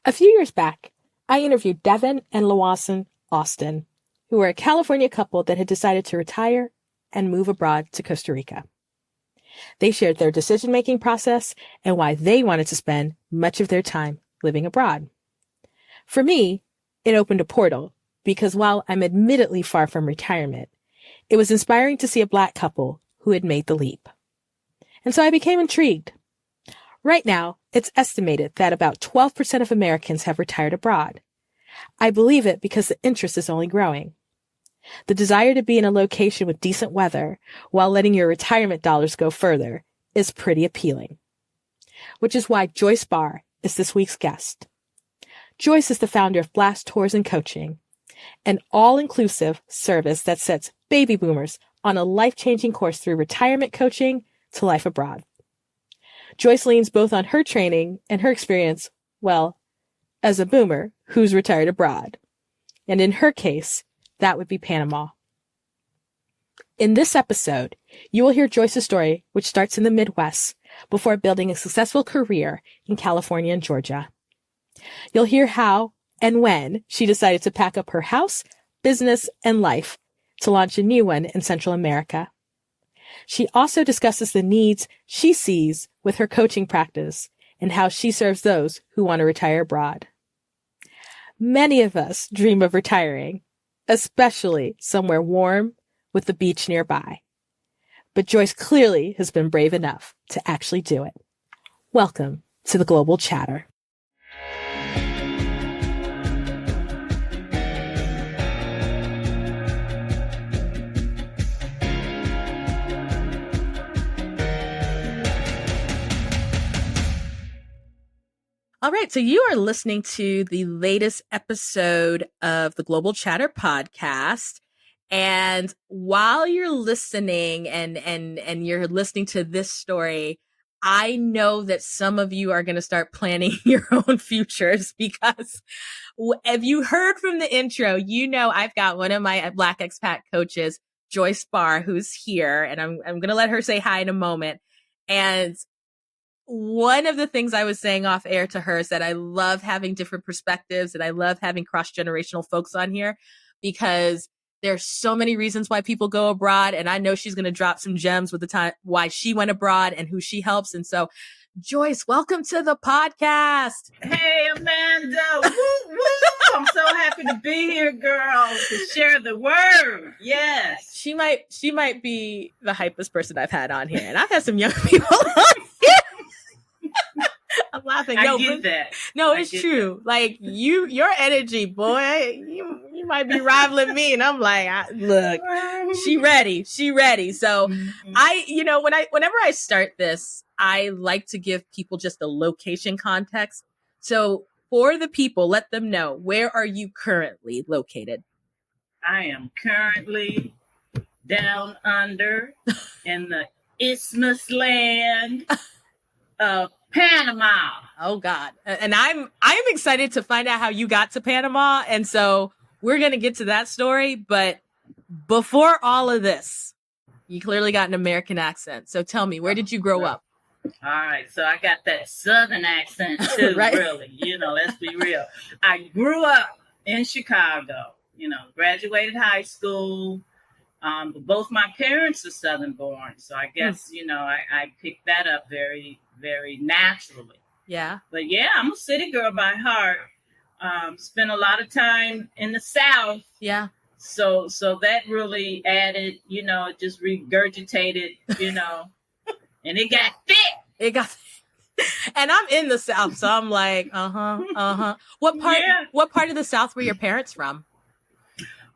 A few years back, I interviewed Devin and Lawson Austin, who were a California couple that had decided to retire and move abroad to Costa Rica. They shared their decision-making process and why they wanted to spend much of their time living abroad. For me, it opened a portal because while I'm admittedly far from retirement, it was inspiring to see a Black couple who had made the leap. And so I became intrigued. Right now, it's estimated that about 12% of Americans have retired abroad. I believe it because the interest is only growing. The desire to be in a location with decent weather while letting your retirement dollars go further is pretty appealing. Which is why Joyce Barr is this week's guest. Joyce is the founder of Blast Tours and Coaching, an all-inclusive service that sets baby boomers on a life-changing course through retirement coaching to life abroad. Joyce leans both on her training and her experience, well, as a boomer who's retired abroad. And in her case, that would be Panama. In this episode, you will hear Joyce's story, which starts in the Midwest, before building a successful career in California and Georgia. You'll hear how and when she decided to pack up her house, business, and life to launch a new one in Central America. She also discusses the needs she sees with her coaching practice and how she serves those who want to retire abroad. Many of us dream of retiring, especially somewhere warm with the beach nearby. But Joyce clearly has been brave enough to actually do it. Welcome to the Global Chatter. All right, so you are listening to the latest episode of the Global Chatter podcast. And while you're listening and you're listening to this story, I know that some of you are going to start planning your own futures because if you heard from the intro, you know I've got one of my Black expat coaches, Joyce Barr, who's here, and I'm going to let her say hi in a moment. And one of the things I was saying off air to her is that I love having different perspectives and I love having cross-generational folks on here because there's so many reasons why people go abroad. And I know she's going to drop some gems with the time why she went abroad and who she helps. And so, Joyce, welcome to the podcast. Hey, Amanda. Woo, woo. I'm so happy to be here, girl, to share the word. Yes. She might be the hypest person I've had on here. And I've had some young people on here. I'm laughing. I get that. No, it's true. That. Like your energy, boy, you might be rivaling me. And I'm like, look, she ready. So whenever I start this, I like to give people just a location context. So for the people, let them know, where are you currently located? I am currently down under in the Isthmus land of Panama. Oh God. And I'm excited to find out how you got to Panama. And so we're going to get to that story. But before all of this, you clearly got an American accent. So tell me, where did you grow up? All right. So I got that Southern accent too, right? Really. Let's be real. I grew up in Chicago, graduated high school. But both my parents are Southern born. So I guess, I picked that up very, very naturally. Yeah. But yeah, I'm a city girl by heart. Spent a lot of time in the South. Yeah. So that really added, just regurgitated, and it got thick. And I'm in the South, so I'm like, What part of the South were your parents from?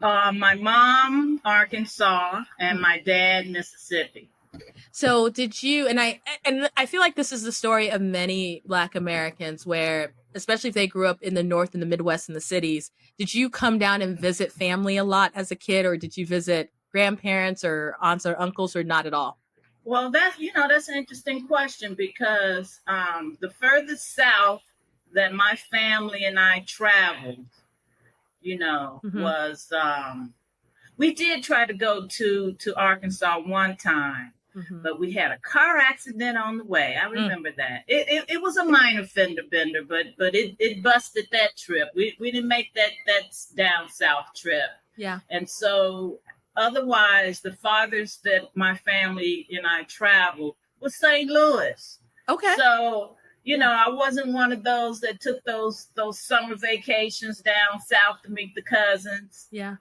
My mom, Arkansas, and my dad, Mississippi. So did you, and I feel like this is the story of many Black Americans where, especially if they grew up in the North and the Midwest and the cities, did you come down and visit family a lot as a kid, or did you visit grandparents or aunts or uncles, or not at all? Well, that's an interesting question because the furthest south that my family and I traveled, was we did try to go to Arkansas one time. but we had a car accident on the way. I remember that. It was a minor fender bender, but it busted that trip. We didn't make that down south trip. Yeah. And so otherwise, the farthest that my family and I traveled was St. Louis. Okay. So, I wasn't one of those that took those summer vacations down south to meet the cousins. Yeah.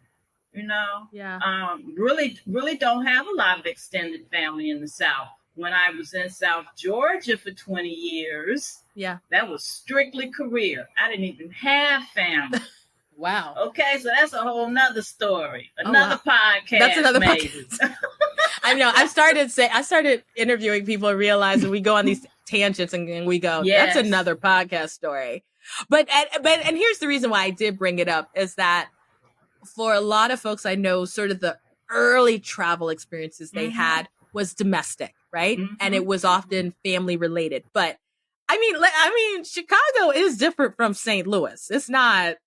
Yeah. Really don't have a lot of extended family in the South. When I was in South Georgia for 20 years, that was strictly career. I didn't even have family. Wow. Okay, so that's a whole nother story. Another podcast. That's another maybe. podcast. I know. I started interviewing people and realizing we go on these tangents and we go, that's another podcast story. But here's the reason why I did bring it up is that for a lot of folks I know, sort of the early travel experiences they had was domestic, right? And it was often family related. But I mean, Chicago is different from St. Louis. It's not.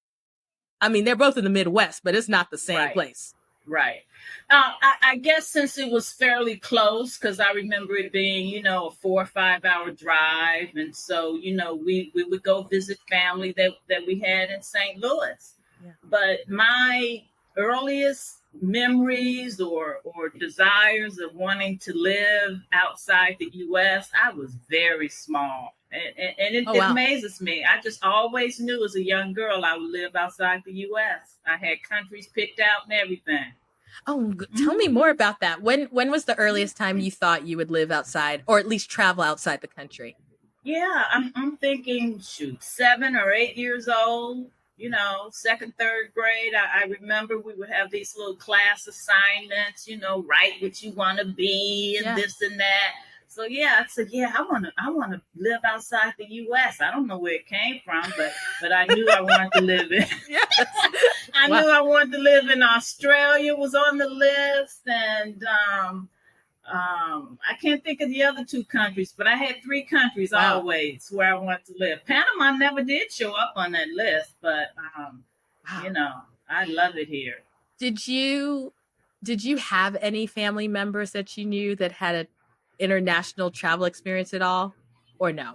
I mean, they're both in the Midwest, but it's not the same place. Right. I guess since it was fairly close, because I remember it being, a 4 or 5 hour drive. And so, we would go visit family that we had in St. Louis. Yeah. But my earliest memories or desires of wanting to live outside the U.S., I was very small. And it amazes me. I just always knew as a young girl I would live outside the U.S. I had countries picked out and everything. Oh, tell me more about that. When was the earliest time you thought you would live outside or at least travel outside the country? Yeah, I'm thinking, 7 or 8 years old. 2nd, 3rd grade, I remember we would have these little class assignments, write what you want to be and this and that. So I said, I want to live outside the U.S. I don't know where it came from, but I knew I wanted to live in. I knew I wanted to live in Australia was on the list, and I can't think of the other 2 countries, but I had 3 countries always where I wanted to live. Panama never did show up on that list, but I love it here. Did you have any family members that you knew that had an international travel experience at all, or no?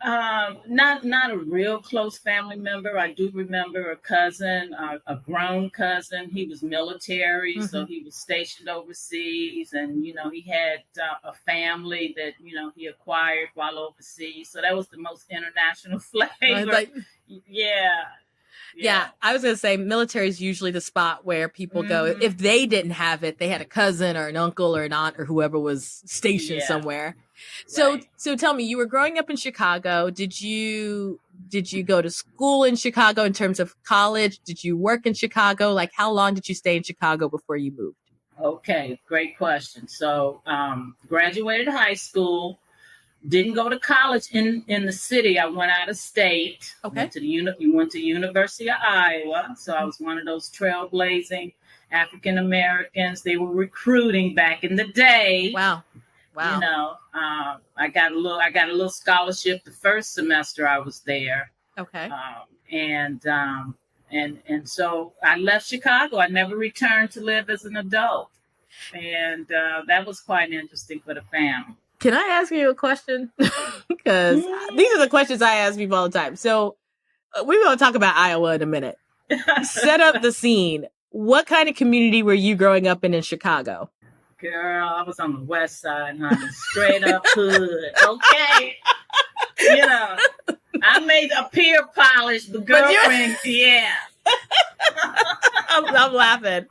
Not a real close family member. I do remember a cousin, a grown cousin. He was military, so he was stationed overseas, and he had a family that he acquired while overseas. So that was the most international flavor. Yeah, I was going to say military is usually the spot where people go. If they didn't have it, they had a cousin or an uncle or an aunt or whoever was stationed somewhere. So tell me, you were growing up in Chicago. Did you go to school in Chicago in terms of college? Did you work in Chicago? Like, how long did you stay in Chicago before you moved? Okay, great question. So graduated high school. Didn't go to college in the city. I went out of state. Okay. Went to University of Iowa. So I was one of those trailblazing African Americans. They were recruiting back in the day. Wow. I got a little scholarship the first semester I was there. Okay. And so I left Chicago. I never returned to live as an adult. And that was quite interesting for the family. Can I ask you a question? Because these are the questions I ask people all the time. So we're going to talk about Iowa in a minute. Set up the scene. What kind of community were you growing up in Chicago? Girl, I was on the west side, honey. Straight up hood. Okay. I made a peer polish, the girlfriend. I'm laughing.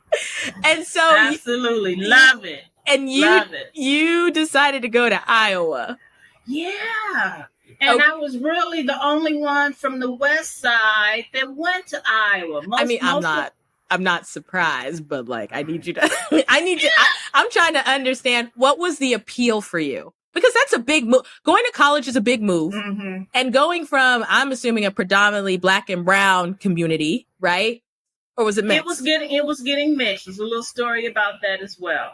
And so absolutely love it. And you decided to go to Iowa. Yeah. And I was really the only one from the west side that went to Iowa. I'm not surprised, but like, I need you. I'm trying to understand what was the appeal for you, because that's a big move. Going to college is a big move, and going from, I'm assuming, a predominantly Black and brown community, right? Or was it mixed? It was getting mixed. There's a little story about that as well.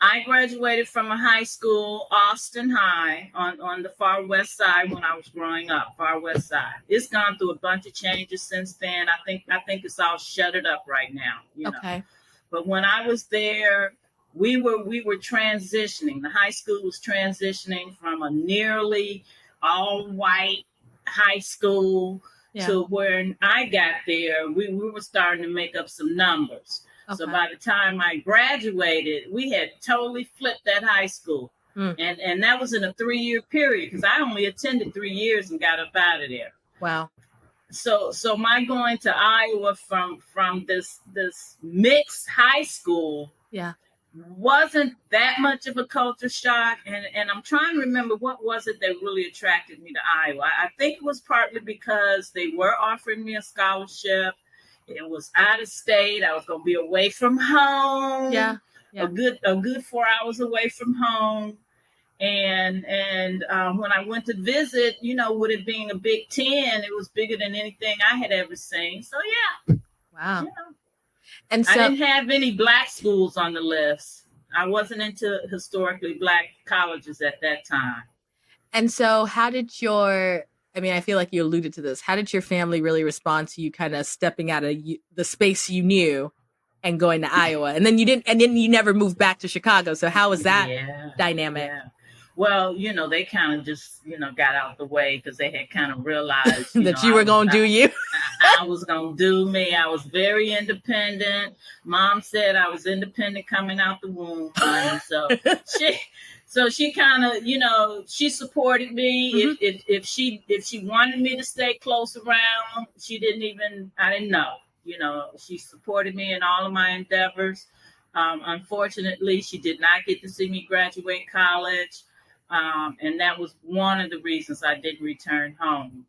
I graduated from a high school, Austin High, on the far west side when I was growing up, far west side. It's gone through a bunch of changes since then. I think it's all shuttered up right now. Okay. But when I was there, we were transitioning. The high school was transitioning from a nearly all white high school to where I got there, we were starting to make up some numbers. Okay. So by the time I graduated, we had totally flipped that high school. And that was in a 3-year period, because I only attended 3 years and got up out of there. Wow. So my going to Iowa from this mixed high school wasn't that much of a culture shock. And I'm trying to remember, what was it that really attracted me to Iowa? I think it was partly because they were offering me a scholarship. It was out of state. I was going to be away from home. Yeah. A good 4 hours away from home. And when I went to visit, with it being a Big Ten, it was bigger than anything I had ever seen. So, yeah. Wow. And so, I didn't have any black schools on the list. I wasn't into historically black colleges at that time. And so how did I feel like you alluded to this. How did your family really respond to you kind of stepping out of the space you knew and going to Iowa? And then you never moved back to Chicago. So how was that dynamic? Yeah. Well, they kind of just, got out the way, because they had kind of realized that you were going to do you. I was going to do me. I was very independent. Mom said I was independent coming out the womb, honey. So she kind of, she supported me. Mm-hmm. If she wanted me to stay close around, I didn't know. She supported me in all of my endeavors. Unfortunately, she did not get to see me graduate college. And that was one of the reasons I didn't return home,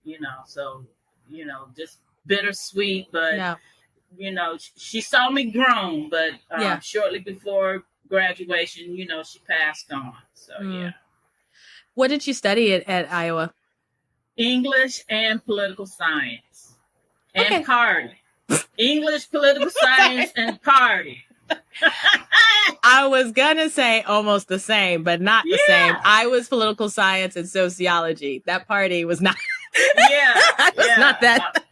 so, just bittersweet, but, she saw me grown, but shortly before graduation, she passed on. So, yeah. What did you study at Iowa? English and political science and party. English, political science, and party. I was gonna say almost the same, but not the same. I was political science and sociology. That party was not. It's not that.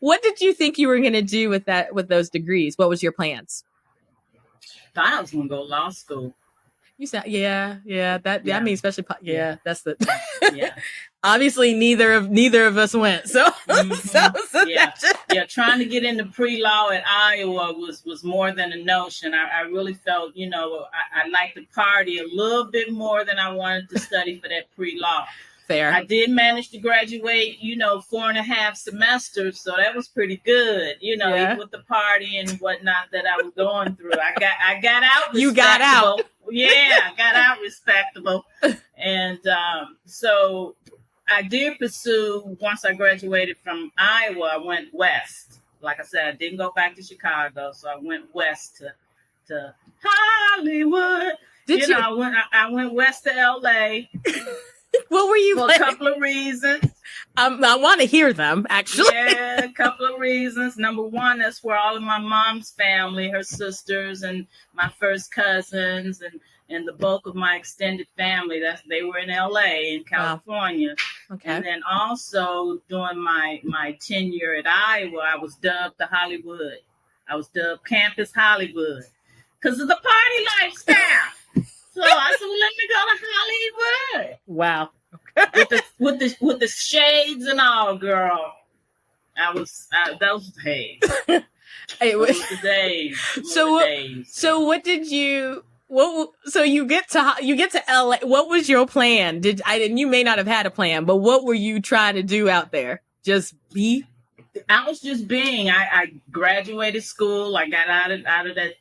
What did you think you were gonna do with those degrees? What was your plans? Thought I was gonna go to law school. You said, that I mean, especially, that's the, obviously neither of us went. So, trying to get into pre-law at Iowa was more than a notion. I really felt, I liked the party a little bit more than I wanted to study for that pre-law. Fair. I did manage to graduate, 4.5 semesters, so that was pretty good, even with the party and whatnot that I was going through. I got out. You got out. Yeah, I got out respectable. And so I did pursue, once I graduated from Iowa, I went west. Like I said, I didn't go back to Chicago, so I went west to Hollywood. I went west to L.A., what were you for a couple of reasons. I want to hear them, actually. Yeah, a couple of reasons. Number one, that's where all of my mom's family, her sisters, and my first cousins, and the bulk of my extended family, they were in LA, in California. Wow. Okay. And then also during my tenure at Iowa, I was dubbed the Hollywood. I was dubbed Campus Hollywood because of the party lifestyle. So I said, well, let me go to Hollywood. Wow. with the shades and all, girl. Those days. It was the days. So what did you? So you get to LA. What was your plan? And you may not have had a plan, but what were you trying to do out there? Just be? I was just being. I graduated school. I got out of that,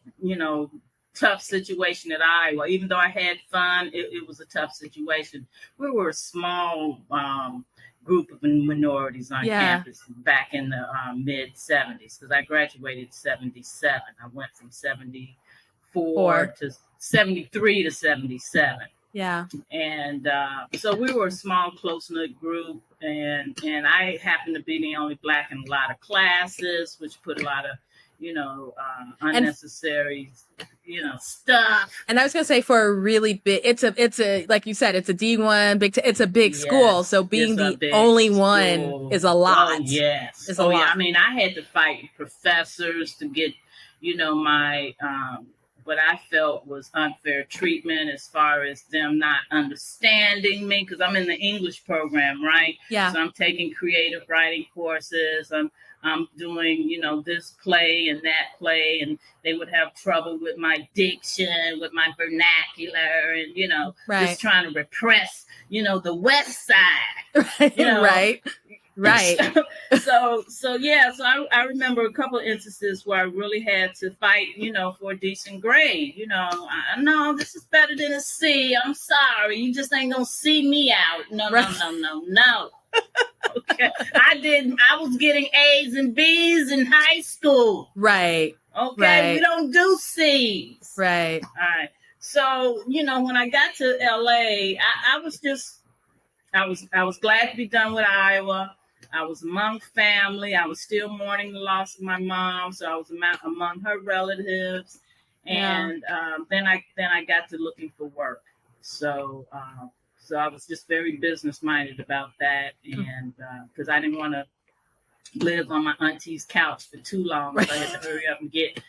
tough situation at Iowa. Even though I had fun, it was a tough situation. We were a small group of minorities on campus back in the mid 70s, because I graduated in 77. I went from 74 to 73 to 77. Yeah. And so we were a small, close-knit group, and I happened to be the only Black in a lot of classes, which put a lot of unnecessary, stuff. And I was gonna say, for a really big, it's a like you said, it's a D1 it's a big school. So being the only one is a lot. Oh, yes, it's a lot. Yeah. I mean, I had to fight professors to get, my what I felt was unfair treatment as far as them not understanding me, because I'm in the English program, right? Yeah. So I'm taking creative writing courses. I'm doing, this play and that play, and they would have trouble with my diction, with my vernacular, and, just trying to repress, the West Side, Right. So I remember a couple of instances where I really had to fight, for a decent grade. No, this is better than a C. I'm sorry. You just ain't going to see me out. No. Okay. I was getting A's and B's in high school. Right. Okay. Right. We don't do C's. Right. All right. So, when I got to LA, I was glad to be done with Iowa. I was among family. I was still mourning the loss of my mom, so I was among her relatives. And then I got to looking for work. So I was just very business minded about that, and because I didn't want to live on my auntie's couch for too long, so I had to hurry up and get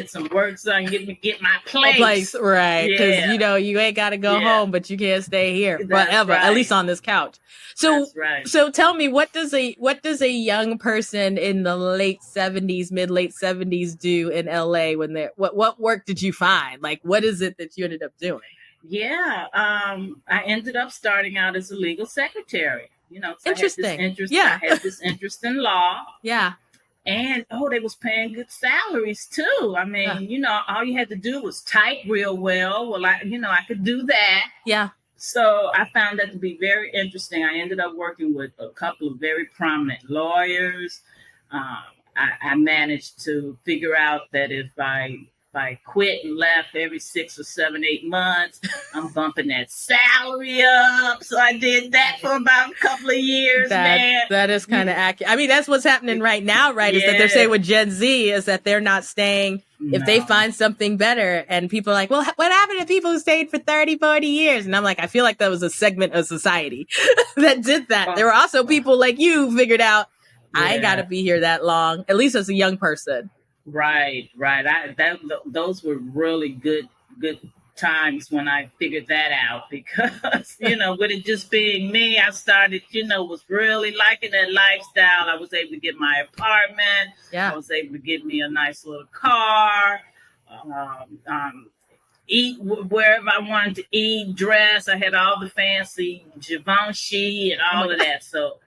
some work done, get my place. Right? Because you ain't got to go home, but you can't stay here forever, at least on this couch. So, so tell me, what does a young person in the late 70s, mid-late 70s do in LA when what work did you find? Like, what is it that you ended up doing? Yeah, I ended up starting out as a legal secretary. Interesting. I had this interest in law. Yeah. And, they was paying good salaries too. I mean, all you had to do was type real well. Well, I could do that. Yeah. So I found that to be very interesting. I ended up working with a couple of very prominent lawyers. I managed to figure out that if I quit and left every 6 or 7, 8 months, I'm bumping that salary up. So I did that for about a couple of years, man. That is kind of accurate. I mean, that's what's happening right now, right? Is that they're saying with Gen Z is that they're not staying if they find something better. And people are like, well, what happened to people who stayed for 30, 40 years? And I'm like, I feel like that was a segment of society that did that. There were also people like you who figured out, I ain't got to be here that long, at least as a young person. Right. Those were really good times when I figured that out, because, with it just being me, I started, was really liking that lifestyle. I was able to get my apartment. Yeah. I was able to get me a nice little car, eat wherever I wanted to eat, dress. I had all the fancy Givenchy and all of that. So,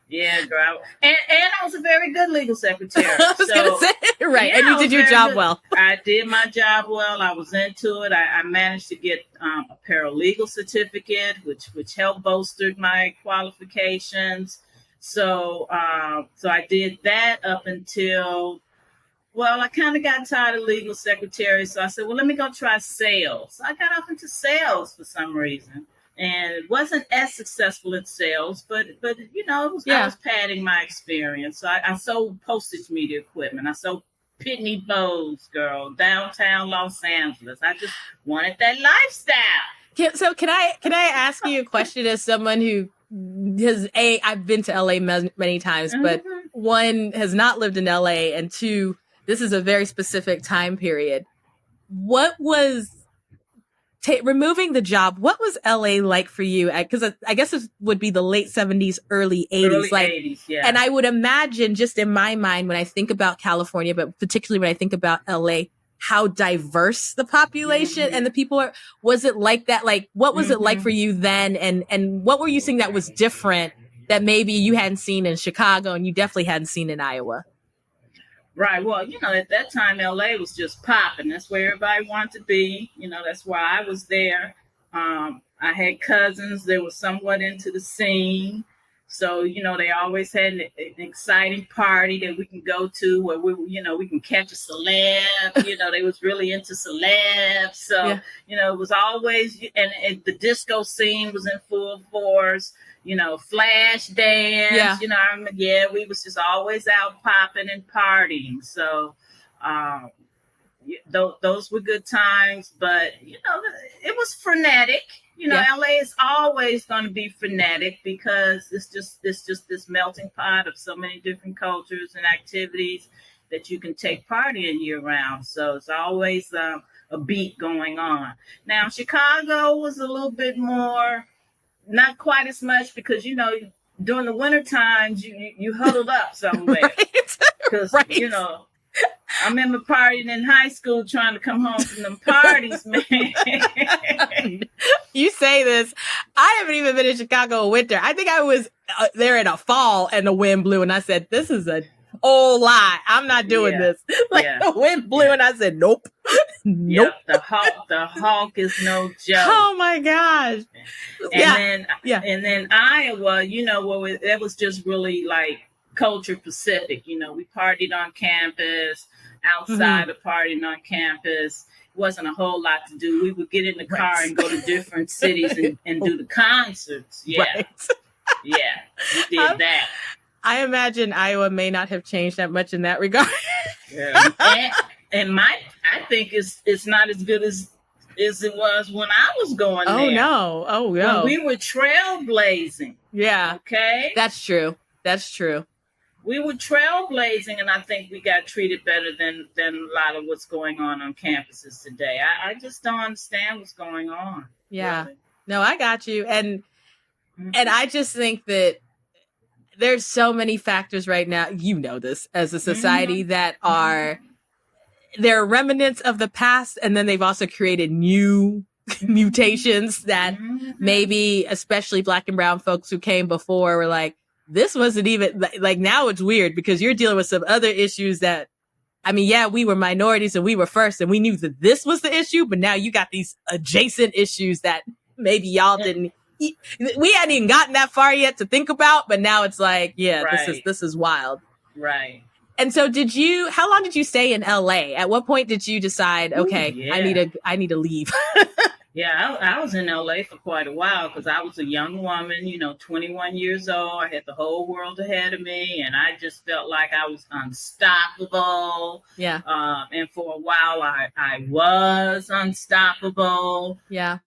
yeah, girl. And I was a very good legal secretary. I was going to say, right. Yeah, and you did your job well. I did my job well. I was into it. I managed to get a paralegal certificate, which helped bolster my qualifications. So I did that up until, I kind of got tired of legal secretary. So I said, let me go try sales. I got up into sales for some reason. And it wasn't as successful in sales, but I was padding my experience. So I sold postage media equipment. I sold Pitney Bowes, girl, downtown Los Angeles. I just wanted that lifestyle. So can I ask you a question as someone who I've been to LA many times, but one, has not lived in LA, and two, this is a very specific time period. What was removing the job, what was LA like for you? Because I guess it would be the late 70s, early 80s. Early 80s, yeah. And I would imagine, just in my mind, when I think about California, but particularly when I think about LA, how diverse the population and the people are. Was it like that? Like, what was it like for you then? And what were you seeing that was different that maybe you hadn't seen in Chicago and you definitely hadn't seen in Iowa? Right. Well, at that time, LA was just popping. That's where everybody wanted to be. That's why I was there. I had cousins that were somewhat into the scene. So, they always had an exciting party that we can go to where we can catch a celeb. They was really into celebs. So, it was always, and the disco scene was in full force. Flash dance, we was just always out popping and partying. So, those were good times, but, it was frenetic. LA is always going to be frenetic because it's just this melting pot of so many different cultures and activities that you can take part in year round. So it's always a beat going on. Now, Chicago was a little bit more, not quite as much, because, you know, during the winter times, you huddled up somewhere. Because, Right. you know, I remember partying in high school, trying to come home from them parties, man. You say this. I haven't even been in Chicago in winter. I think I was there in a fall and the wind blew, and I said, this is a old lie. I'm not doing this. Like, the wind blew, and I said, nope. Nope. The hawk is no joke. Oh my gosh. And then Iowa, you know, well, that was just really like culture Pacific. You know, we partied on campus, outside of partying on campus. Wasn't a whole lot to do. We would get in the car and go to different cities and do the concerts. Yeah. Right. Yeah. We did that. I imagine Iowa may not have changed that much in that regard. Yeah. I think it's not as good as it was when I was going there. Oh no. When we were trailblazing. Yeah. Okay. That's true. We were trailblazing, and I think we got treated better than a lot of what's going on campuses today. I just don't understand what's going on. Yeah. Really. No, I got you. And I just think that there's so many factors right now, you know this, as a society that are, they're remnants of the past, and then they've also created new mutations that maybe, especially Black and brown folks who came before, were like, this wasn't even, like, now it's weird because you're dealing with some other issues that, I mean, yeah, we were minorities and we were first and we knew that this was the issue, but now you got these adjacent issues that maybe y'all didn't, we hadn't even gotten that far yet to think about, but now it's like, yeah, this is wild. Right. And so how long did you stay in LA? At what point did you decide, okay, I need to leave? Yeah, I was in LA for quite a while because I was a young woman, you know, 21 years old. I had the whole world ahead of me, and I just felt like I was unstoppable. Yeah. And for a while, I was unstoppable. Yeah.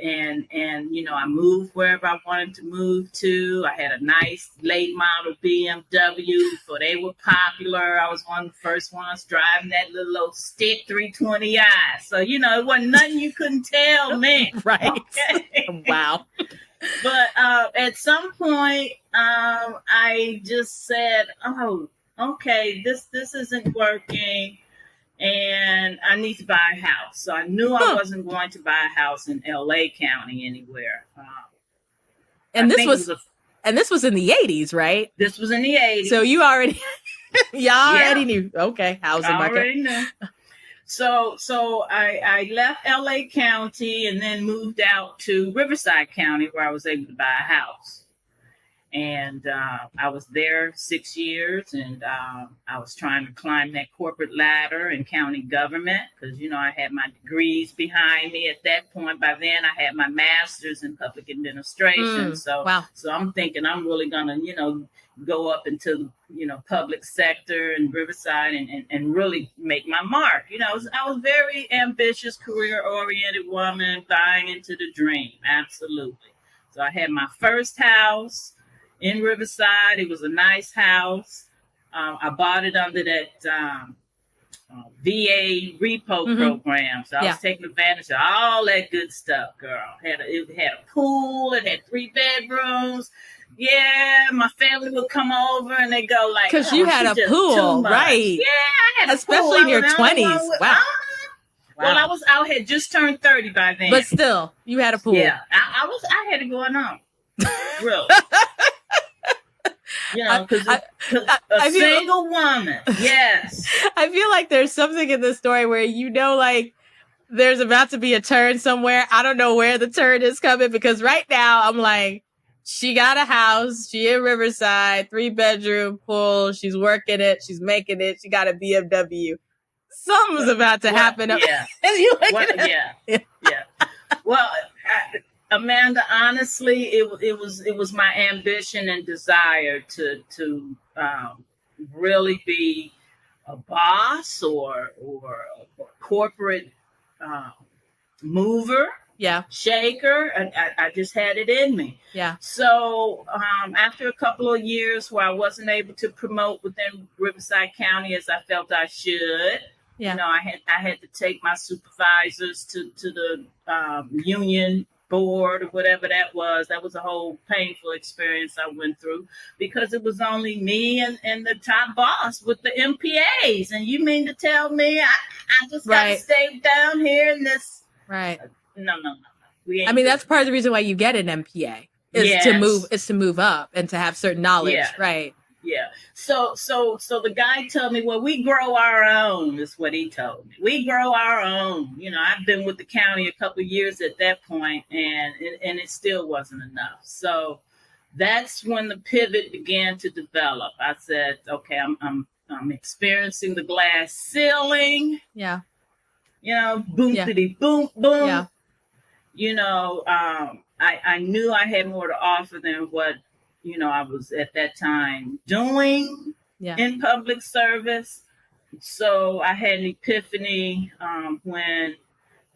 And you know, I moved wherever I wanted to move to. I had a nice late model BMW before they were popular. I was one of the first ones driving that little old stick 320i. So, you know, it wasn't nothing you couldn't tell me. Right. Okay? Wow. But at some point, I just said, oh, okay, this isn't working. And I need to buy a house. So I knew I wasn't going to buy a house in LA County anywhere. And this was in the 80s, right? This was in the 80s. So you already, already knew. Okay, housing market. I already knew. So I left LA County and then moved out to Riverside County, where I was able to buy a house. And I was there 6 years, and I was trying to climb that corporate ladder in county government because, you know, I had my degrees behind me at that point. By then, I had my master's in public administration. So I'm thinking I'm really going to, you know, go up into, you know, public sector in Riverside and really make my mark. You know, I was very ambitious, career-oriented woman, buying into the dream. Absolutely. So I had my first house in Riverside. It was a nice house. I bought it under that VA repo program. So I was taking advantage of all that good stuff, girl. It had a pool. It had 3 bedrooms. Yeah, my family would come over and they go like, because you had a pool, right? Yeah, I had especially a pool. In your 20s. Wow. Well, I had just turned 30 by then. But still, you had a pool. Yeah, I had it going on. Really. You know, because a single woman. Yes. I feel like there's something in the story where, you know, like there's about to be a turn somewhere. I don't know where the turn is coming because right now I'm like, she got a house. She in Riverside, 3-bedroom pool. She's working it. She's making it. She got a BMW. Something's about to happen. Yeah. Yeah. Well, Amanda, honestly, it was my ambition and desire to really be a boss or a corporate mover, shaker, and I just had it in me. Yeah. So after a couple of years where I wasn't able to promote within Riverside County as I felt I should, Yeah. You know, I had to take my supervisors to the union board or whatever that was. That was a whole painful experience I went through because it was only me and the top boss with the MPAs. And you mean to tell me I just got to stay down here in this? Right. No. I mean, that's part of the reason why you get an MPA is to move up and to have certain knowledge. Yeah. Right. Yeah. So the guy told me, well, we grow our own, is what he told me. We grow our own. You know, I've been with the county a couple of years at that point, and it still wasn't enough. So that's when the pivot began to develop. I said, okay, I'm experiencing the glass ceiling. Yeah. You know, boom, boom, boom. Yeah. You know, I knew I had more to offer than what, you know, I was at that time doing in public service. So I had an epiphany when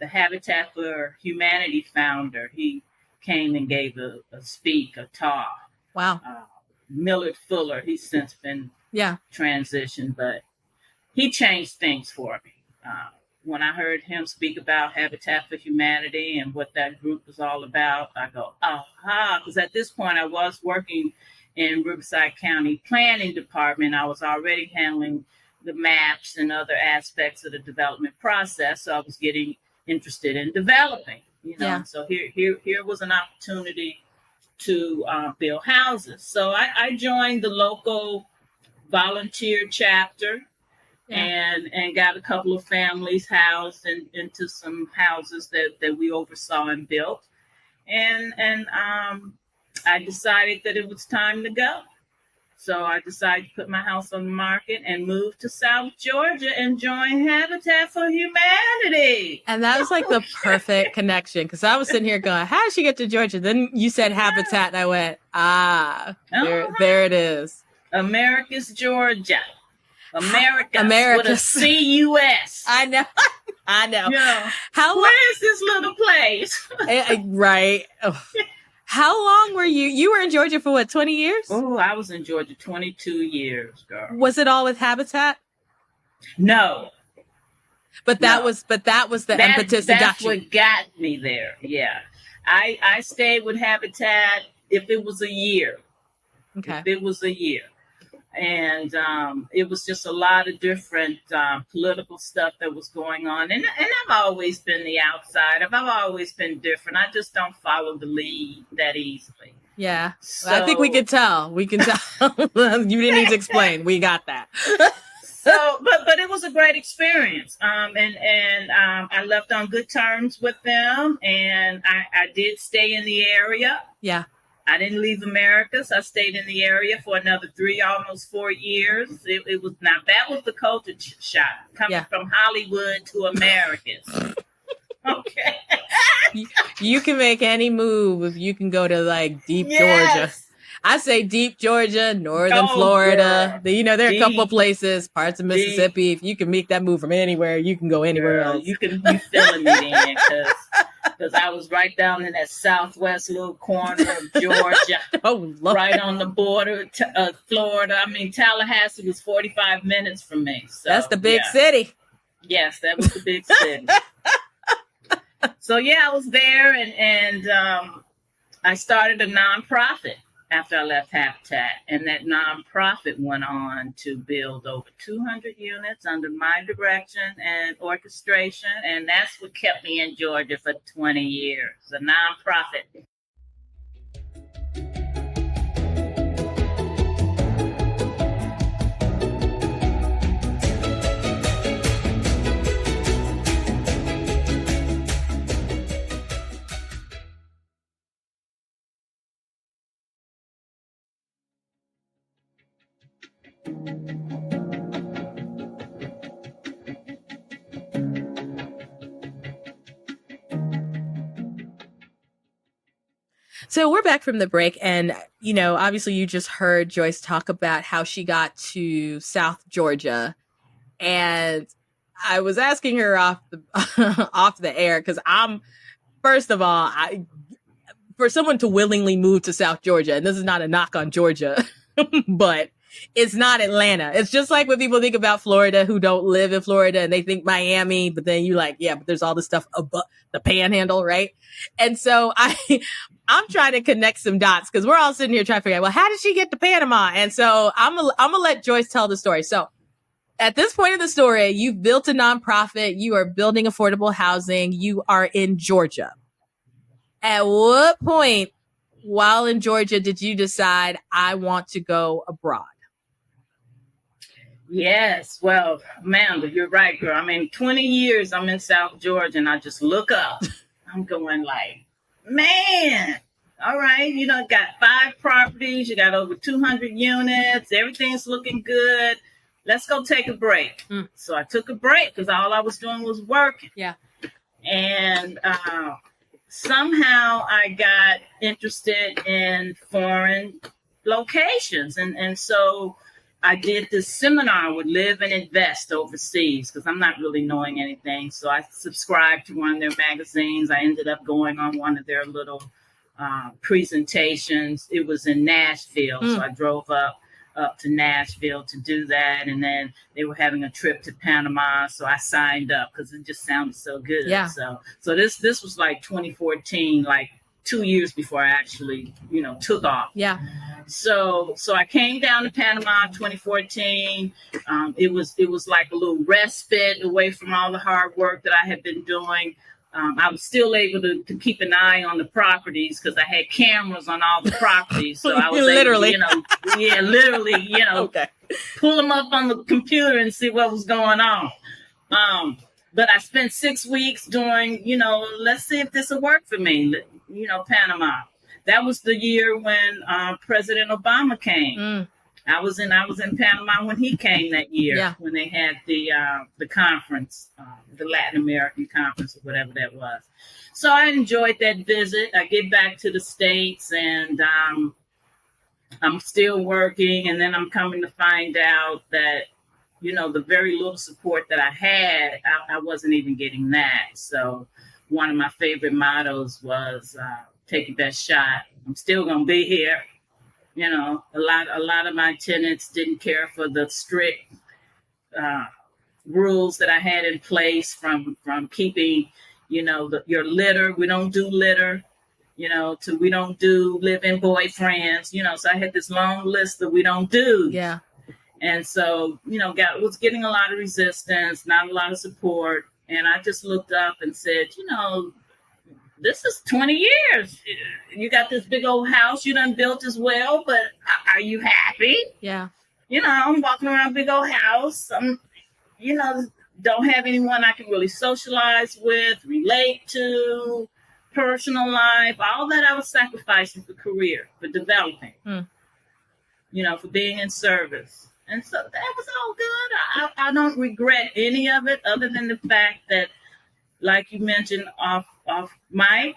the Habitat for Humanity founder, he came and gave a talk. Wow. Millard Fuller, he's since been transitioned, but he changed things for me. When I heard him speak about Habitat for Humanity and what that group was all about, I go, aha, because at this point I was working in Riverside County Planning Department. I was already handling the maps and other aspects of the development process, so I was getting interested in developing, you know. So here was an opportunity to build houses. So I joined the local volunteer chapter. And got a couple of families housed into some houses that we oversaw and built. And I decided that it was time to go. So I decided to put my house on the market and move to South Georgia and join Habitat for Humanity. And that was like the perfect connection, because I was sitting here going, how did she get to Georgia? Then you said Habitat, and I went, there it is. America's Georgia. America with a C-U-S. I know. You know, where is this little place? Right. How long were you? You were in Georgia for what, 20 years? Oh, I was in Georgia 22 years, girl. Was it all with Habitat? No. But that was the impetus that got you. That's what got me there. Yeah. I stayed with Habitat if it was a year. Okay. If it was a year. And it was just a lot of different political stuff that was going on. And I've always been the outsider. I've always been different. I just don't follow the lead that easily. Yeah. So, I think we can tell. We can tell. You didn't need to explain. We got that. So, but it was a great experience. And I left on good terms with them. And I did stay in the area. Yeah. I didn't leave America, so I stayed in the area for another 3, almost 4 years. It was now that was the culture shock coming from Hollywood to Americans. Okay, you can make any move if you can go to like deep Georgia. I say deep Georgia, northern Florida. Girl. You know, there are a couple of places, parts of Mississippi. If you can make that move from anywhere, you can go anywhere else. You can be feeling me then, because I was right down in that southwest little corner of Georgia. Right on the border of Florida. I mean, Tallahassee was 45 minutes from me. So that's the big city. Yes, that was the big city. So I was there, and I started a nonprofit after I left Habitat, and that nonprofit went on to build over 200 units under my direction and orchestration, and that's what kept me in Georgia for 20 years, a nonprofit. So we're back from the break, and, you know, obviously you just heard Joyce talk about how she got to South Georgia, and I was asking her off the air, because first of all, for someone to willingly move to South Georgia, and this is not a knock on Georgia, but It's not Atlanta. It's just like when people think about Florida who don't live in Florida and they think Miami, but then you like, yeah, but there's all this stuff above the panhandle, right? And so I'm trying to connect some dots because we're all sitting here trying to figure out, well, how did she get to Panama? And so I'm gonna let Joyce tell the story. So at this point in the story, you've built a nonprofit, you are building affordable housing, you are in Georgia. At what point while in Georgia did you decide I want to go abroad? Yes. Well, Amanda, you're right, girl. I mean, 20 years I'm in South Georgia and I just look up. I'm going like, man, all right. You know, got 5 properties. You got over 200 units. Everything's looking good. Let's go take a break. So I took a break because all I was doing was working. Yeah. And somehow I got interested in foreign locations. And so I did this seminar with Live and Invest overseas because I'm not really knowing anything. So I subscribed to one of their magazines. I ended up going on one of their little presentations. It was in Nashville. So I drove up to Nashville to do that. And then they were having a trip to Panama. So I signed up because it just sounded so good. Yeah. So this was like 2014, like 2 years before I actually, took off. Yeah. So I came down to Panama in 2014. It was like a little respite away from all the hard work that I had been doing. I was still able to keep an eye on the properties because I had cameras on all the properties. So I was literally, able to, literally, okay. pull them up on the computer and see what was going on. But I spent 6 weeks doing, let's see if this will work for me, Panama. That was the year when President Obama came. I was in Panama when he came that year, when they had the conference, the Latin American conference or whatever that was. So I enjoyed that visit. I get back to the States and I'm still working. And then I'm coming to find out that, the very little support that I had, I wasn't even getting that. So one of my favorite mottos was take your best shot. I'm still going to be here. A lot of my tenants didn't care for the strict rules that I had in place from keeping, your litter. We don't do litter, to we don't do live-in boyfriends, so I had this long list that we don't do. Yeah. And so, was getting a lot of resistance, not a lot of support. And I just looked up and said, this is 20 years. You got this big old house you done built as well, but are you happy? Yeah. I'm walking around a big old house. I'm, don't have anyone I can really socialize with, relate to, personal life, all that I was sacrificing for career, for developing, for being in service. And so that was all good. I don't regret any of it other than the fact that, like you mentioned off mic,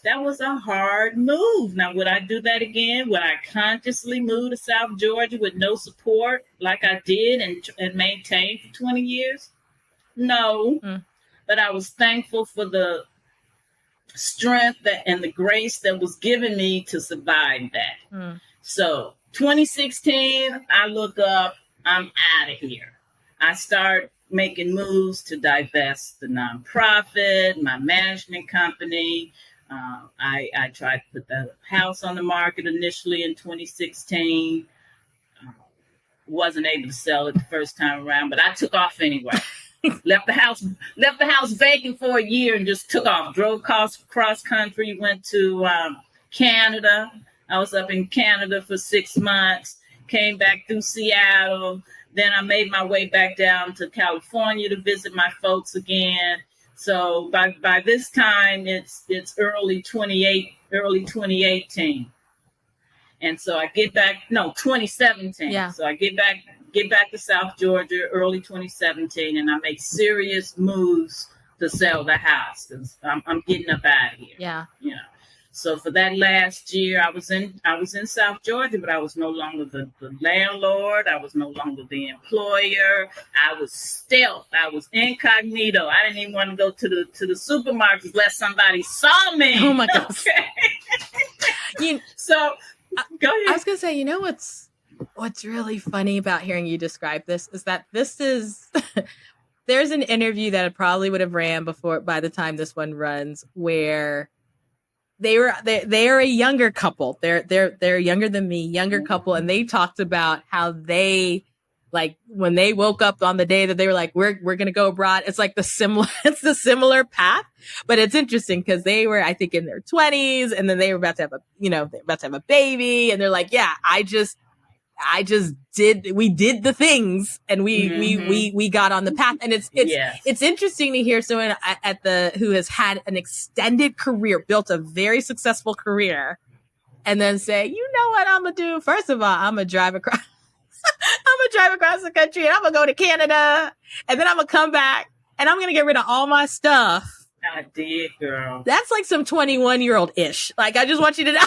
that was a hard move. Now, would I do that again? Would I consciously move to South Georgia with no support like I did and maintained for 20 years? No. But I was thankful for the strength and the grace that was given me to survive that. So 2016, I look up, I'm out of here. I start making moves to divest the nonprofit, my management company. I tried to put the house on the market initially in 2016. Wasn't able to sell it the first time around, but I took off anyway. left the house vacant for a year and just took off. Drove cross country, went to Canada. I was up in Canada for 6 months. Came back through Seattle. Then I made my way back down to California to visit my folks again. So by this time, it's early 2018. And so I get back, 2017. Yeah. So I get back to South Georgia early 2017, and I make serious moves to sell the house because I'm getting up out of here. Yeah. So for that last year, I was in South Georgia, but I was no longer the landlord. I was no longer the employer. I was stealth. I was incognito. I didn't even want to go to the supermarket unless somebody saw me. Oh my gosh. Okay. So go ahead. I was gonna say, what's What's really funny about hearing you describe this is that this is there's an interview that I probably would have ran before by the time this one runs where they're a younger couple. They're younger than me, younger couple, and they talked about how they like when they woke up on the day that they were like, we're gonna go abroad. It's like the similar path, but it's interesting because they were, I think, in their 20s, and then they were about to have a baby, and they're like, yeah, we did the things, and we got on the path. And it's interesting to hear someone who has had an extended career, built a very successful career, and then say, you know what I'm gonna do? First of all, I'm gonna drive across the country, and I'm gonna go to Canada, and then I'm gonna come back, and I'm gonna get rid of all my stuff. I did, girl. That's like some 21-year-old ish. Like, I just want you to know.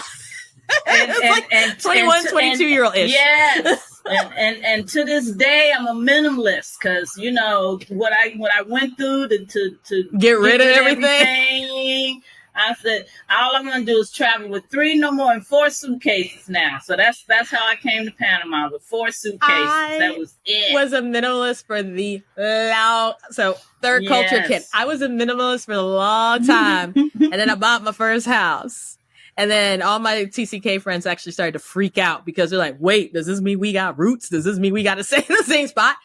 And 21, 22-year-old ish. Yes. and to this day, I'm a minimalist because, you know, what I went through to get rid of everything. I said, all I'm going to do is travel with 3, no more, and 4 suitcases now. So that's how I came to Panama, with 4 suitcases. That was it. Was a minimalist for the third culture kid. I was a minimalist for a long time. And then I bought my first house. And then all my TCK friends actually started to freak out because they're like, wait, does this mean we got roots? Does this mean we got to stay in the same spot?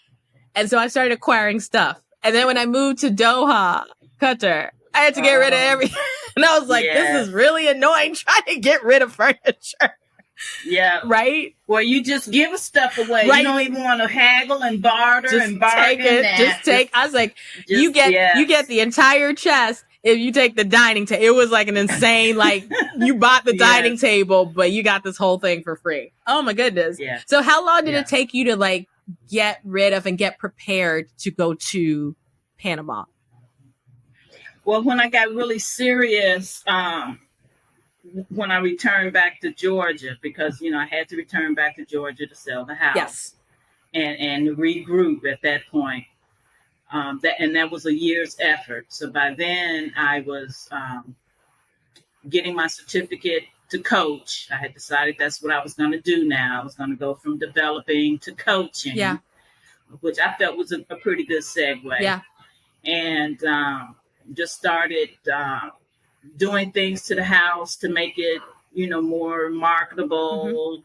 And so I started acquiring stuff. And then when I moved to Doha, Qatar, I had to get rid of everything. And I was like, this is really annoying trying to get rid of furniture. Yeah. Right? Well, you just give stuff away. Right. You don't even want to haggle and barter and bargain. I was like, you get the entire chest if you take the dining table. It was like an insane, like, you bought the dining table, but you got this whole thing for free. Oh my goodness. Yeah. So how long did it take you to like get rid of and get prepared to go to Panama? Well, when I got really serious, when I returned back to Georgia, because, you know, I had to return back to Georgia to sell the house and regroup at that point. That was a year's effort. So by then I was getting my certificate to coach. I had decided that's what I was going to do now. I was going to go from developing to coaching, which I felt was a pretty good segue. Yeah. And just started doing things to the house to make it, you know, more marketable,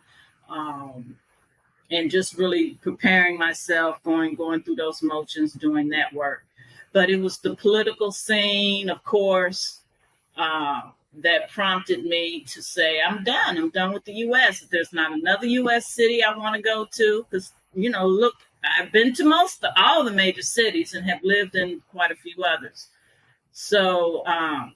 and just really preparing myself, going through those motions, doing that work. But it was the political scene, of course, that prompted me to say, I'm done with the U.S. If there's not another U.S. city I want to go to, because, you know, look, I've been to all the major cities and have lived in quite a few others. So I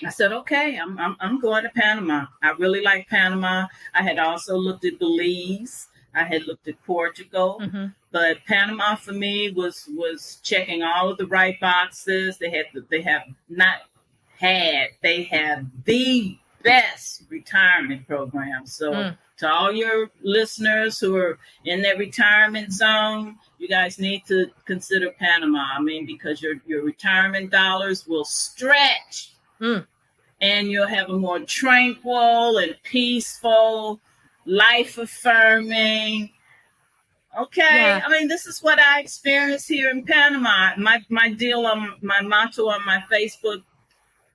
said, okay, I'm going to Panama. I really like Panama. I had also looked at Belize. I had looked at Portugal, but Panama for me was checking all of the right boxes. They have the best retirement program. So to all your listeners who are in that retirement zone, you guys need to consider Panama. I mean, because your retirement dollars will stretch and you'll have a more tranquil and peaceful, life-affirming. Okay. Yeah. I mean, this is what I experienced here in Panama. My motto on my Facebook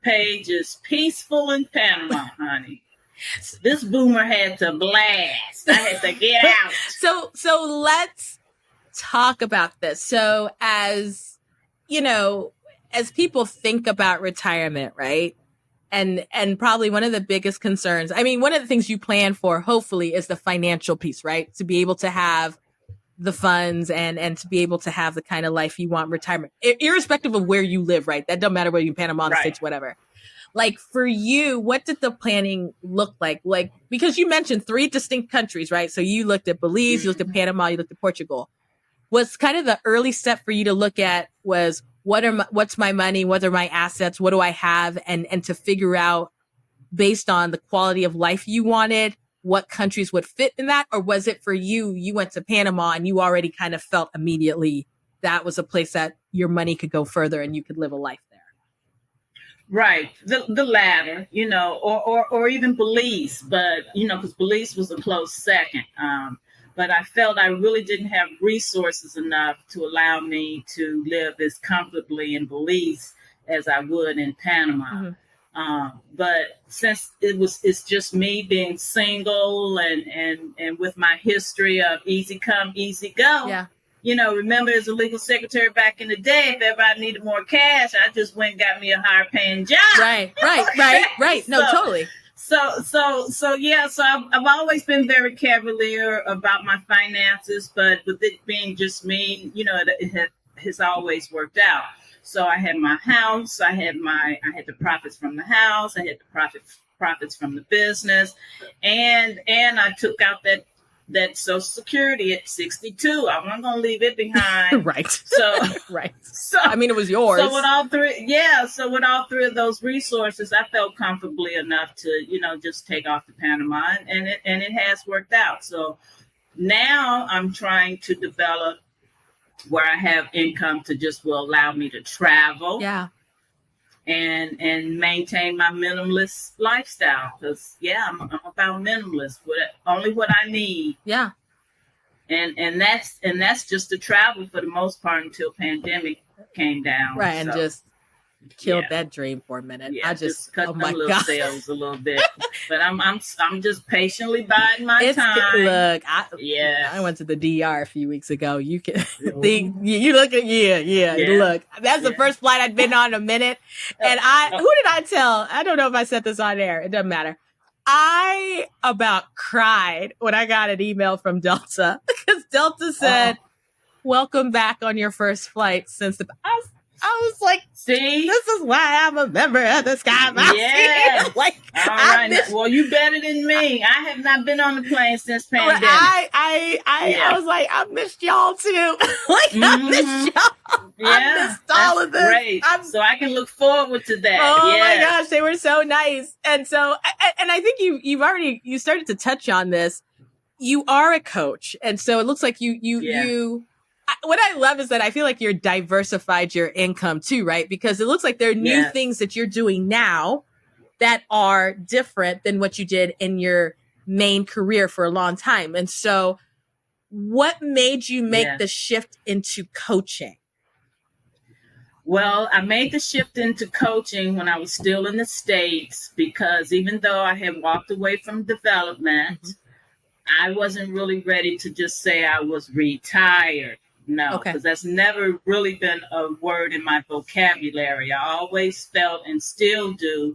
page is peaceful in Panama, honey. This boomer had to blast. I had to get out. So let's talk about this. So as, you know, as people think about retirement, right? And probably one of the biggest concerns, I mean, one of the things you plan for, hopefully, is the financial piece, right? To be able to have the funds and to be able to have the kind of life you want in retirement, irrespective of where you live, right? That don't matter whether you're in Panama, the States, whatever. Like, for you, what did the planning look like? Like, because you mentioned 3 distinct countries, right? So you looked at Belize, you looked at Panama, you looked at Portugal. Was kind of the early step for you to look at was, what's my money? What are my assets? What do I have? And to figure out, based on the quality of life you wanted, what countries would fit in that? Or was it for you, you went to Panama and you already kind of felt immediately that was a place that your money could go further and you could live a life there? Right, the latter, or even Belize, but because Belize was a close second. But I felt I really didn't have resources enough to allow me to live as comfortably in Belize as I would in Panama. But since it's just me being single and with my history of easy come, easy go. Yeah. Remember as a legal secretary back in the day, if everybody needed more cash, I just went and got me a higher paying job. Right. No, totally. So yeah, so I've always been very cavalier about my finances, but with it being just me, it has always worked out. So I had my house, I had the profits from the house, I had the profits from the business, and I took out that Social Security at 62. I wasn't gonna leave it behind. Right. So right. So I mean, it was yours. So with all three of those resources, I felt comfortably enough to just take off to Panama, and it has worked out. So now I'm trying to develop where I have income to just will allow me to travel. Yeah. And maintain my minimalist lifestyle, because I'm about minimalist, only what I need. Yeah. And that's just to travel for the most part until pandemic came down. Right, and just killed that dream for a minute. Yeah, I just cut them little sales a little bit, but I'm just patiently biding my time. Look, I went to the DR a few weeks ago. You can think you look at look. That's the first flight I'd been on in a minute, and who did I tell? I don't know if I said this on air. It doesn't matter. I about cried when I got an email from Delta because Delta said, "Welcome back on your first flight since the." I was like, see, this is why I'm a member of the Sky Mouse. Yeah. Well, you better than me. I have not been on the plane since pandemic. I was like, I missed y'all too. I missed y'all. Yeah, I missed all of this. Great. So I can look forward to that. Oh my gosh, they were so nice. And so, and I think you started to touch on this. You are a coach. And so it looks like you what I love is that I feel like you're diversified your income too, right? Because it looks like there are new things that you're doing now that are different than what you did in your main career for a long time. And so what made you make the shift into coaching? Well, I made the shift into coaching when I was still in the States, because even though I had walked away from development, I wasn't really ready to just say I was retired. No, because that's never really been a word in my vocabulary. I always felt, and still do,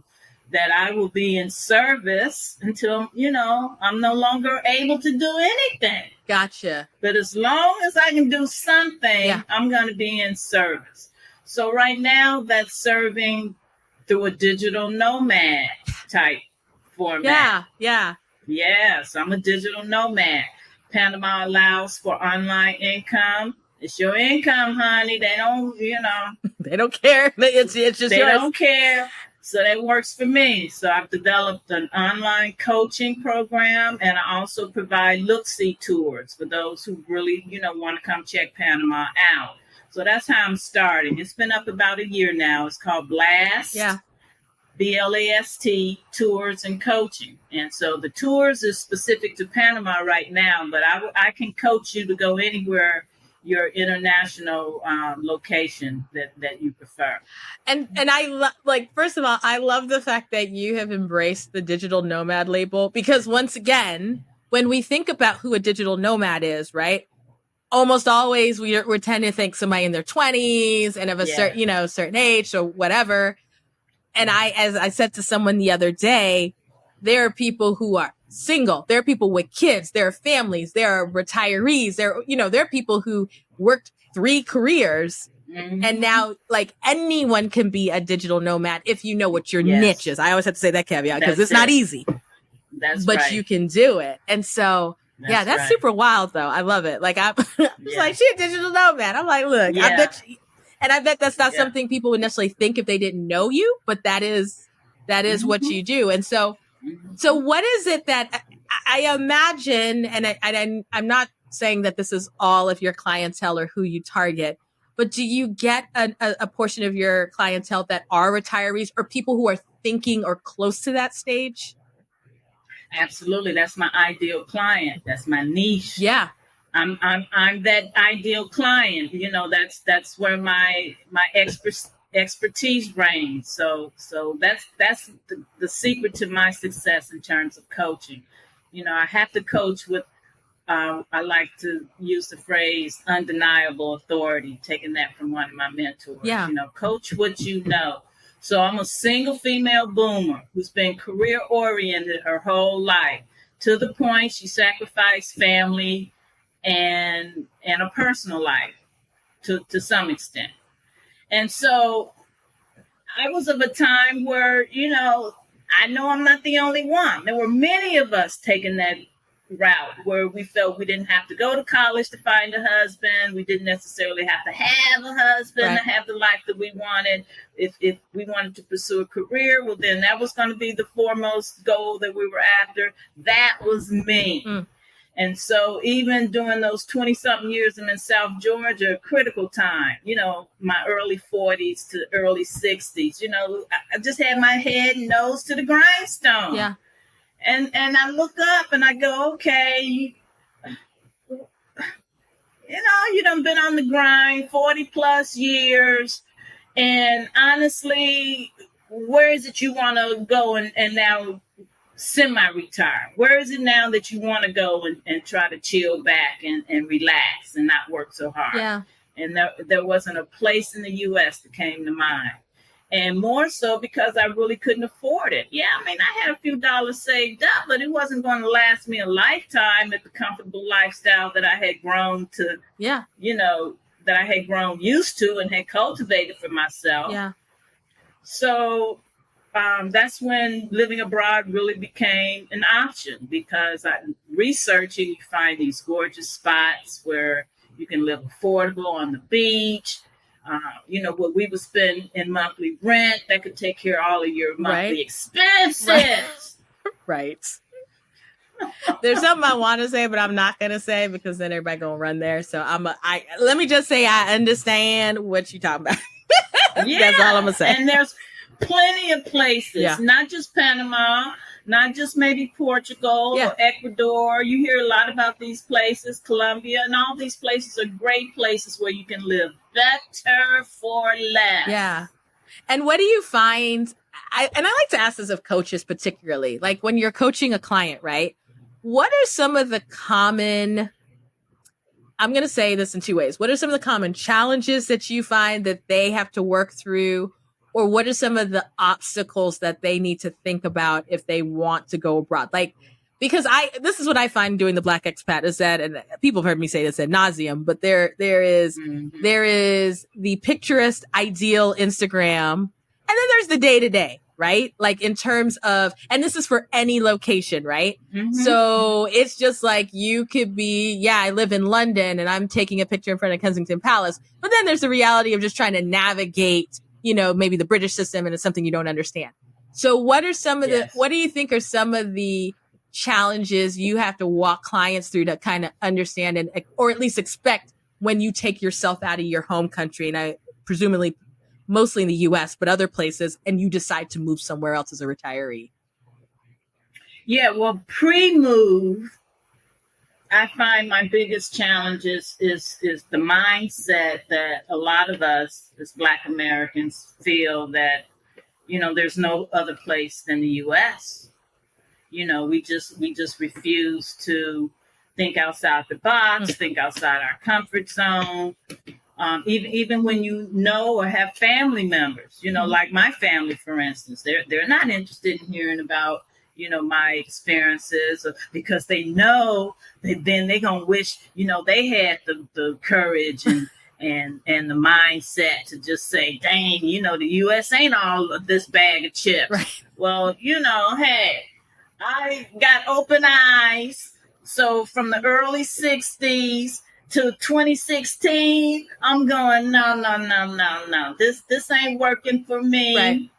that I will be in service until, I'm no longer able to do anything. Gotcha. But as long as I can do something, I'm going to be in service. So right now, that's serving through a digital nomad type format. Yes, I'm a digital nomad. Panama allows for online income. It's your income, honey. They don't, they don't care. It's just they yours. Don't care. So that works for me. So I've developed an online coaching program, and I also provide look-see tours for those who really, want to come check Panama out. So that's how I'm starting. It's been up about a year now. It's called Blast. Yeah. BLAST, tours and coaching. And so the tours is specific to Panama right now, but I can coach you to go anywhere your international location that you prefer. And I first of all, I love the fact that you have embraced the digital nomad label, because once again, when we think about who a digital nomad is, right? Almost always we tend to think somebody in their 20s and of a certain age or whatever. And as I said to someone the other day, there are people who are single. There are people with kids. There are families. There are retirees. There are people who worked 3 careers. Mm-hmm. And now, anyone can be a digital nomad if you know what your niche is. I always have to say that caveat because it's not easy. But you can do it. And so, that's super wild, though. I love it. I'm just like, she a digital nomad. I'm like, look, I bet you. And I bet that's not something people would necessarily think if they didn't know you, but that is what you do. And so what is it that I imagine, and I'm not saying that this is all of your clientele or who you target, but do you get a portion of your clientele that are retirees or people who are thinking or close to that stage? Absolutely. That's my ideal client. That's my niche. Yeah. I'm that ideal client. You know, that's where my expertise reigns. So that's the secret to my success in terms of coaching. You know, I have to coach with I like to use the phrase undeniable authority, taking that from one of my mentors. Yeah. You know, coach what you know. So I'm a single female boomer who's been career oriented her whole life, to the point she sacrificed family and a personal life to some extent. And so I was of a time where, you know I'm not the only one. There were many of us taking that route where we felt we didn't have to go to college to find a husband. We didn't necessarily have to have a husband to have the life that we wanted. If we wanted to pursue a career, well, then that was going to be the foremost goal that we were after. That was me. And so even during those 20-something years I'm in South Georgia, critical time, my early 40s to early 60s, I just had my head and nose to the grindstone. Yeah. And I look up and I go, okay, you done been on the grind 40 plus years. And honestly, where is it you want to go and now semi-retire? Where is it now that you want to go and try to chill back and relax and not work so hard? Yeah. And there wasn't a place in the U.S. that came to mind. And more so because I really couldn't afford it. Yeah, I mean, I had a few dollars saved up, but it wasn't going to last me a lifetime at the comfortable lifestyle that I had grown to, that I had grown used to and had cultivated for myself. Yeah. So that's when living abroad really became an option, because researching, you find these gorgeous spots where you can live affordable on the beach. What we would spend in monthly rent, that could take care of all of your monthly expenses. Right. There's something I want to say, but I'm not going to say because then everybody going to run there. So let me just say, I understand what you're talking about. Yeah. That's all I'm going to say. And there's plenty of places, not just Panama, not just maybe Portugal or Ecuador. You hear a lot about these places, Colombia, and all these places are great places where you can live better for less. Yeah. And what do you find? I like to ask this of coaches particularly, like when you're coaching a client, right? What are some of the common, I'm going to say this in two ways. What are some of the common challenges that you find that they have to work through? Or what are some of the obstacles that they need to think about if they want to go abroad? Like, because this is what I find doing the Black Expat is that, and people have heard me say this ad nauseum, but there is the picturesque, ideal Instagram, and then there's the day to day, right? Like in terms of, and this is for any location, right? Mm-hmm. So it's just like you could be, I live in London and I'm taking a picture in front of Kensington Palace, but then there's the reality of just trying to navigate maybe the British system, and it's something you don't understand. So what are some of what do you think are some of the challenges you have to walk clients through to kind of understand or at least expect when you take yourself out of your home country, and I presumably mostly in the US, but other places, and you decide to move somewhere else as a retiree? Yeah, well, pre-move, I find my biggest challenges is the mindset that a lot of us as Black Americans feel that, there's no other place than the U.S. We just refuse to think outside the box, think outside our comfort zone. Even when or have family members, like my family, for instance, they're not interested in hearing about my experiences, because they know that then they're going to wish, they had the courage and the mindset to just say, dang, the U.S. ain't all of this bag of chips. Right. Well, hey, I got open eyes. So from the early 60s to 2016, I'm going, no. This ain't working for me. Right.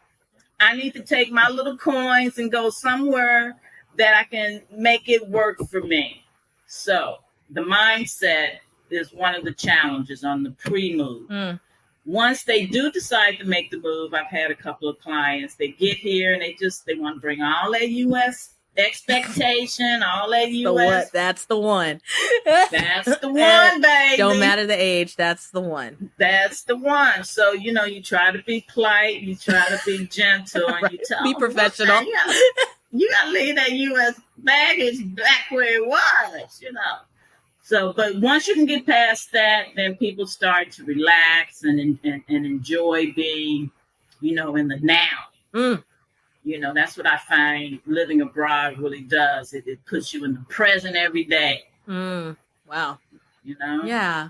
I need to take my little coins and go somewhere that I can make it work for me. So the mindset is one of the challenges on the pre-move. Once they do decide to make the move, I've had a couple of clients, they get here and they want to bring all their U.S. expectation, all that U.S. That's the one. That's the one, baby. Don't matter the age. That's the one. That's the one. So, you try to be polite, you try to be gentle, and you tell be professional. You got to leave that U.S. baggage back where it was, So, but once you can get past that, then people start to relax and enjoy being, in the now. That's what I find living abroad really does. It puts you in the present every day. Wow. Yeah.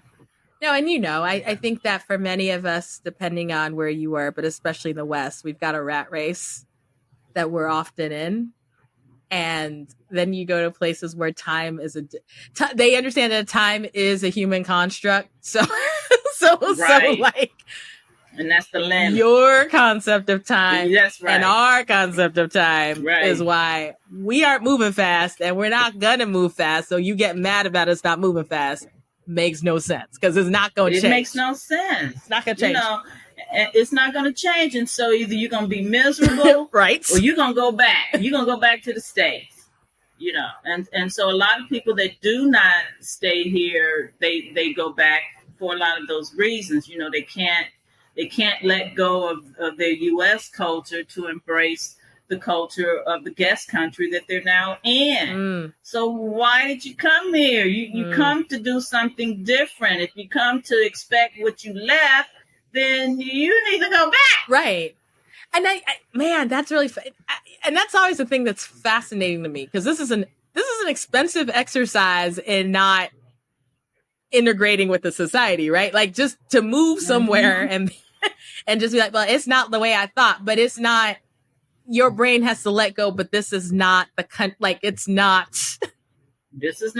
No, and I think that for many of us, depending on where you were, but especially in the West, we've got a rat race that we're often in. And then you go to places where time is they understand that time is a human construct. So like, and that's the limit. Your concept of time that's right. and our concept of time right. is why we aren't moving fast and we're not going to move fast. So you get mad about us not moving fast. Makes no sense because it's not going to change. It makes no sense. It's not going to change. It's not going to change. And so either you're going to be miserable right. or you're going to go back. You're going to go back to the States, And so a lot of people that do not stay here, they go back for a lot of those reasons. They can't let go of their U.S. culture to embrace the culture of the guest country that they're now in. So why did you come here? You come to do something different. If you come to expect what you left, then you need to go back. Right. And man, that's really and that's always the thing that's fascinating to me because this is an expensive exercise in not integrating with the society, right? Like just to move somewhere and just be like, well, it's not the way I thought, but it's not. Your brain has to let go, but this is not it's not. This is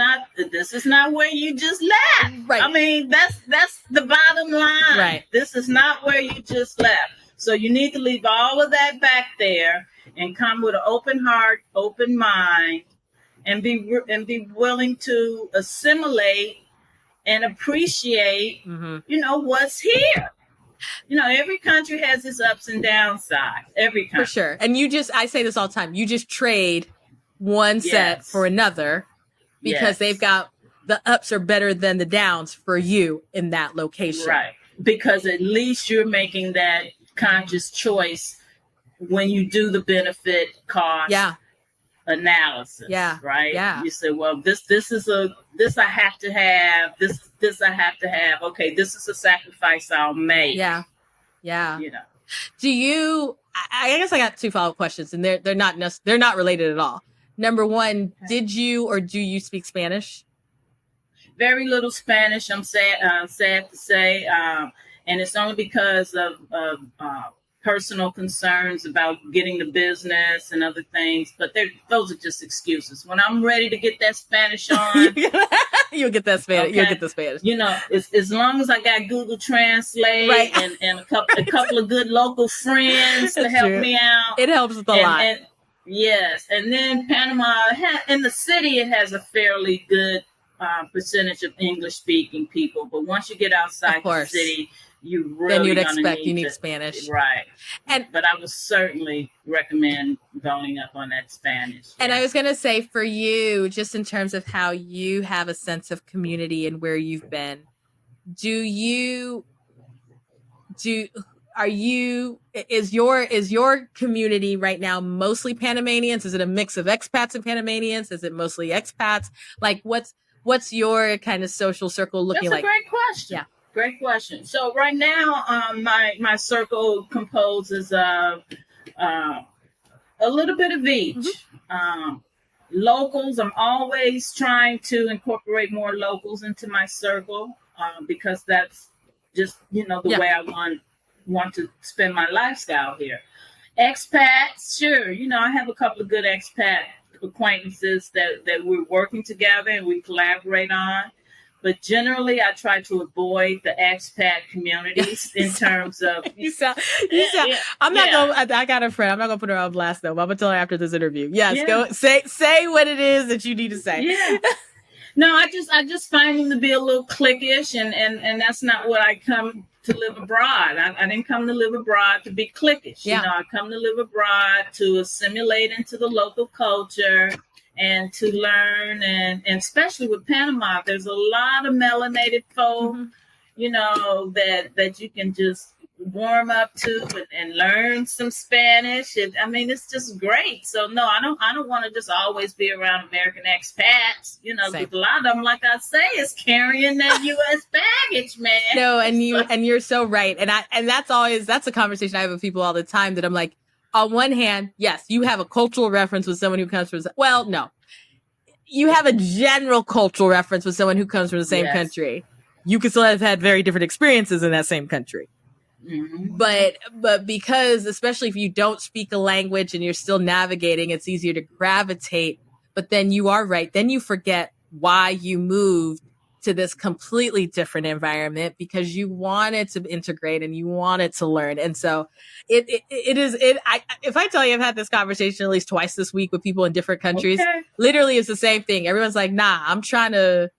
not where you just left. Right. I mean, that's the bottom line. Right. This is not where you just left. So you need to leave all of that back there and come with an open heart, open mind, and be willing to assimilate and appreciate, what's here. Every country has its ups and downsides. Every country. For sure. And I say this all the time, you just trade one set for another because they've got the ups are better than the downs for you in that location. Right. Because at least you're making that conscious choice when you do the benefit cost analysis. Yeah. Right. Yeah. You say, well, this I have to have, this I have to have. Okay, this is a sacrifice I'll make. Yeah. Yeah. Do you I guess I got two follow-up questions and they're not related at all. Number one, did you or do you speak Spanish? Very little Spanish, I'm sad to say. And it's only because of personal concerns about getting the business and other things. But those are just excuses. When I'm ready to get that Spanish on. You'll get that Spanish. Okay? You'll get the Spanish. As long as I got Google Translate and a couple of good local friends to help me out. It helps with a lot. Yes. And then Panama, in the city, it has a fairly good percentage of English-speaking people. But once you get outside the city, you really then you'd expect you need Spanish. Right. But I would certainly recommend going up on that Spanish. And I was going to say for you, just in terms of how you have a sense of community and where you've been, is your community right now mostly Panamanians? Is it a mix of expats and Panamanians? Is it mostly expats? Like what's your kind of social circle looking like? That's a great question. Yeah. Great question. So right now, my circle composes of a little bit of each. Locals, I'm always trying to incorporate more locals into my circle because that's just, the way I want to spend my lifestyle here. Expats, sure. I have a couple of good expat acquaintances that we're working together and we collaborate on. But generally, I try to avoid the expat communities in terms of. I got a friend. I'm not going to put her on blast, though. But I'm going to tell her after this interview. Yes, go say what it is that you need to say. Yeah. No, I just find them to be a little cliquish, and that's not what I come to live abroad. I didn't come to live abroad to be cliquish. Yeah. You know, I come to live abroad to assimilate into the local culture and to learn, and especially with Panama, there's a lot of melanated folk, you know, that you can just warm up to and learn some Spanish. I mean, it's just great. So no, I don't want to just always be around American expats, you know, because a lot of them, like I say, is carrying that U.S. baggage, man. No, and you're so right. And that's a conversation I have with people all the time, that I'm like, on one hand, yes, you have a cultural reference with someone who comes from, well, no, you have a general cultural reference with someone who comes from the same country. You can still have had very different experiences in that same country. Mm-hmm. But because, especially if you don't speak a language and you're still navigating, it's easier to gravitate. But then you are right. Then you forget why you moved to this completely different environment, because you wanted to integrate and you wanted to learn. And so if I tell you I've had this conversation at least twice this week with people in different countries, literally it's the same thing. Everyone's like, nah, I'm trying to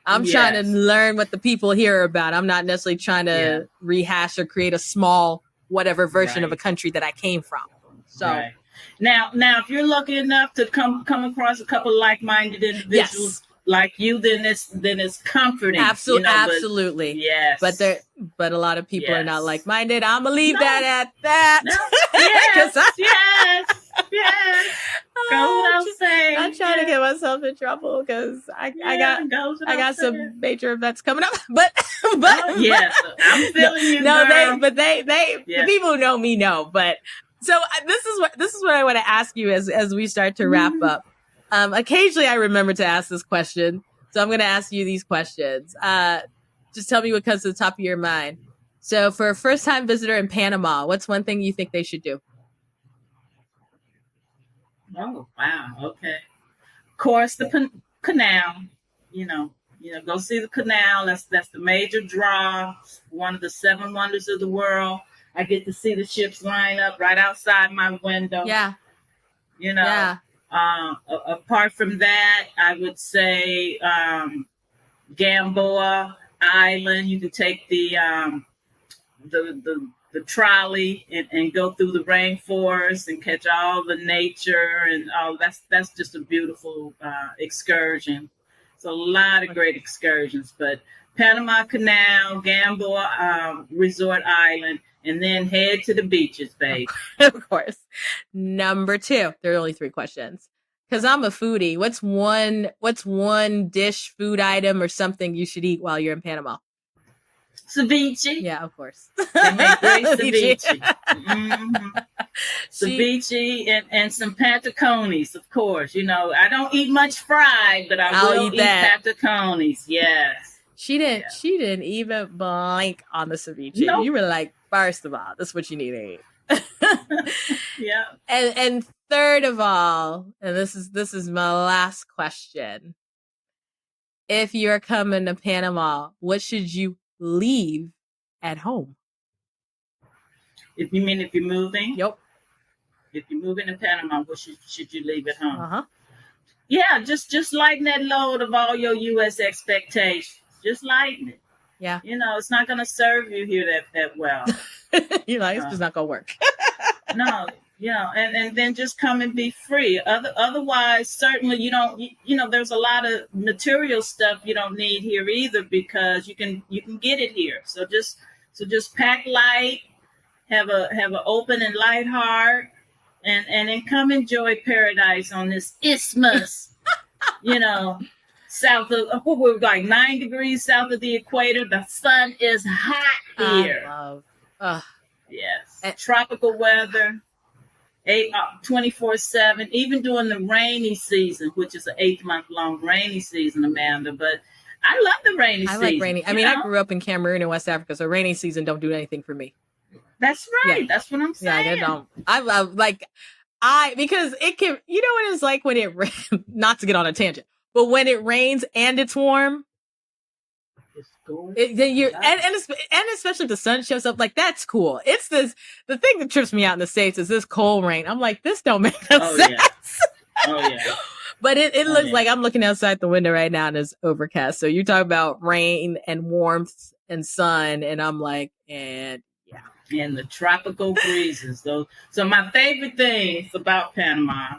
learn what the people here are about. I'm not necessarily trying to rehash or create a small whatever version of a country that I came from. So now, if you're lucky enough to come across a couple of like-minded individuals like you, then it's comforting. Absolutely, you know, absolutely. Yes. But a lot of people are not like-minded. I'm gonna leave that at that. No. Yes. Go without saying. I'm trying to get myself in trouble because I got some major events coming up. But yes, I'm feeling you. No, girl. they the people who know me know. But so this is what I want to ask you as we start to wrap up. Occasionally I remember to ask this question, so I'm going to ask you these questions. Just tell me what comes to the top of your mind. So for a first-time visitor in Panama, what's one thing you think they should do? Oh, wow. Okay. Of course, the canal, you know, go see the canal. That's the major draw. One of the 7 wonders of the world. I get to see the ships line up right outside my window. Yeah. You know, apart from that, I would say Gamboa Island. You can take the trolley and go through the rainforest and catch all the nature and all. That's just a beautiful excursion. It's a lot of great excursions. But Panama Canal, Gamboa Resort Island, and then head to the beaches, babe. Of course. Number 2. There are only 3 questions. Because I'm a foodie. What's one dish, food item, or something you should eat while you're in Panama? Ceviche. Yeah, of course. They make great ceviche. Mm-hmm. Ceviche and some patacones, of course. You know, I don't eat much fried, but I will eat patacones. Yes. She didn't even blink on the ceviche. Nope. You were like, first of all, that's what you need to eat. Yeah. And third of all, and this is my last question. If you're coming to Panama, what should you leave at home? If you're moving? Yep. If you're moving to Panama, what should you leave at home? Uh-huh. Yeah, just lighten that load of all your U.S. expectations. Just lighten it. Yeah. You know, it's not going to serve you here that well. You're like, it's just not going to work. No, you know, and then just come and be free. Otherwise, certainly you don't, you know, there's a lot of material stuff you don't need here either, because you can get it here. So just pack light, have an open and light heart, and then come enjoy paradise on this isthmus, you know, south of, we're like 9 degrees south of the equator. The sun is hot here. Yes. Tropical weather, 24/7, even during the rainy season, which is an 8-month-long rainy season, Amanda. But I love the rainy season. I like rainy. I mean, I grew up in Cameroon in West Africa, so rainy season don't do anything for me. That's right. Yeah. That's what I'm saying. Yeah, they don't. Because it can, you know what it's like when it, not to get on a tangent, but when it rains and it's warm. And especially if the sun shows up, like, that's cool. It's the thing that trips me out in the States is this cold rain. I'm like, this don't make no sense. Yeah. Oh yeah. But it looks like I'm looking outside the window right now and it's overcast. So you talk about rain and warmth and sun, and I'm like, and yeah. And the tropical breezes. So my favorite things about Panama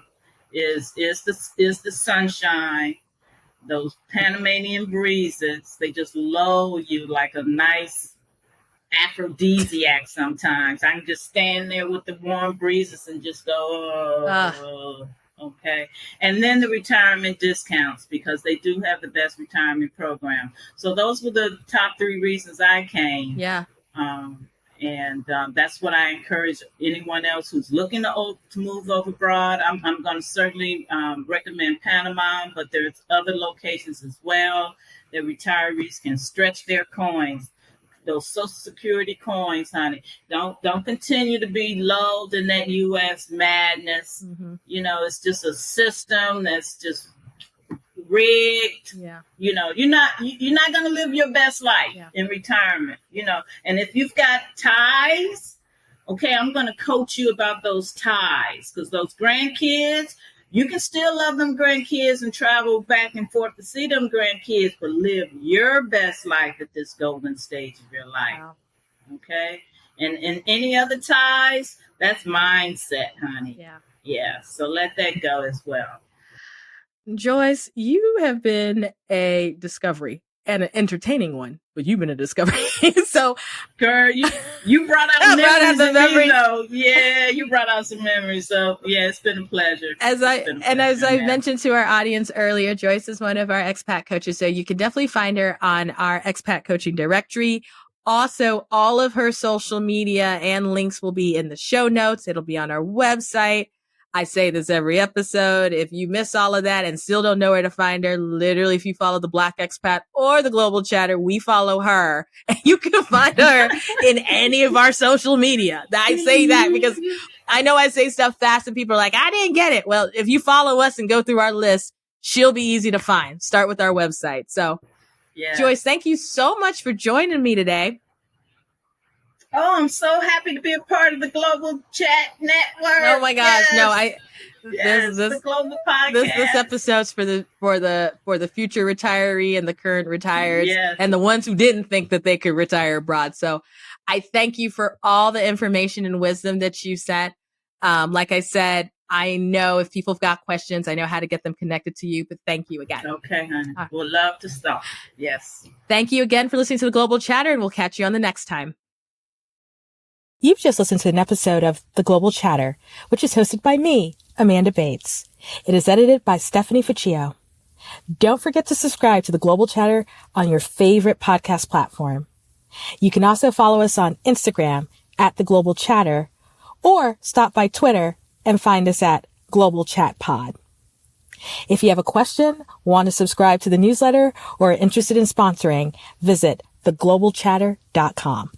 is the sunshine, those Panamanian breezes. They just lull you like a nice aphrodisiac sometimes. I can just stand there with the warm breezes and just go, okay. And then the retirement discounts, because they do have the best retirement program. So those were the top 3 reasons I came. Yeah. And that's what I encourage anyone else who's looking to move over abroad. I'm going to certainly recommend Panama, but there's other locations as well that retirees can stretch their coins. Those Social Security coins, honey. Don't continue to be lulled in that U.S. madness. Mm-hmm. You know, it's just a system that's just rigged. Yeah. You know, you're not going to live your best life in retirement. You know, and if you've got ties, okay, I'm going to coach you about those ties, because those grandkids. You can still love them grandkids and travel back and forth to see them grandkids, but live your best life at this golden stage of your life. Wow. Okay? And any other ties, that's mindset, honey. Yeah. Yeah. So let that go as well. Joyce, you have been a discovery, and an entertaining one, but you've been a discovery. So, girl, you brought out memories. Yeah, you brought out some memories. So, yeah, it's been a pleasure. As I mentioned to our audience earlier, Joyce is one of our expat coaches. So you can definitely find her on our expat coaching directory. Also, all of her social media and links will be in the show notes. It'll be on our website. I say this every episode. If you miss all of that and still don't know where to find her, literally, if you follow the Black Expat or the Global Chatter, we follow her. And you can find her in any of our social media. I say that because I know I say stuff fast and people are like, I didn't get it. Well, if you follow us and go through our list, she'll be easy to find. Start with our website. So, Joyce, thank you so much for joining me today. Oh, I'm so happy to be a part of the Global Chat Network. Oh my gosh, yes. No, the Global Podcast. This episode's for the future retiree and the current retired, and the ones who didn't think that they could retire abroad. So I thank you for all the information and wisdom that you sent. Like I said, I know if people have got questions, I know how to get them connected to you, but thank you again. Okay, honey. We'll love to start. Yes. Thank you again for listening to the Global Chatter, and we'll catch you on the next time. You've just listened to an episode of The Global Chatter, which is hosted by me, Amanda Bates. It is edited by Stephanie Ficcio. Don't forget to subscribe to The Global Chatter on your favorite podcast platform. You can also follow us on Instagram at The Global Chatter, or stop by Twitter and find us at Global Chat Pod. If you have a question, want to subscribe to the newsletter, or are interested in sponsoring, visit theglobalchatter.com.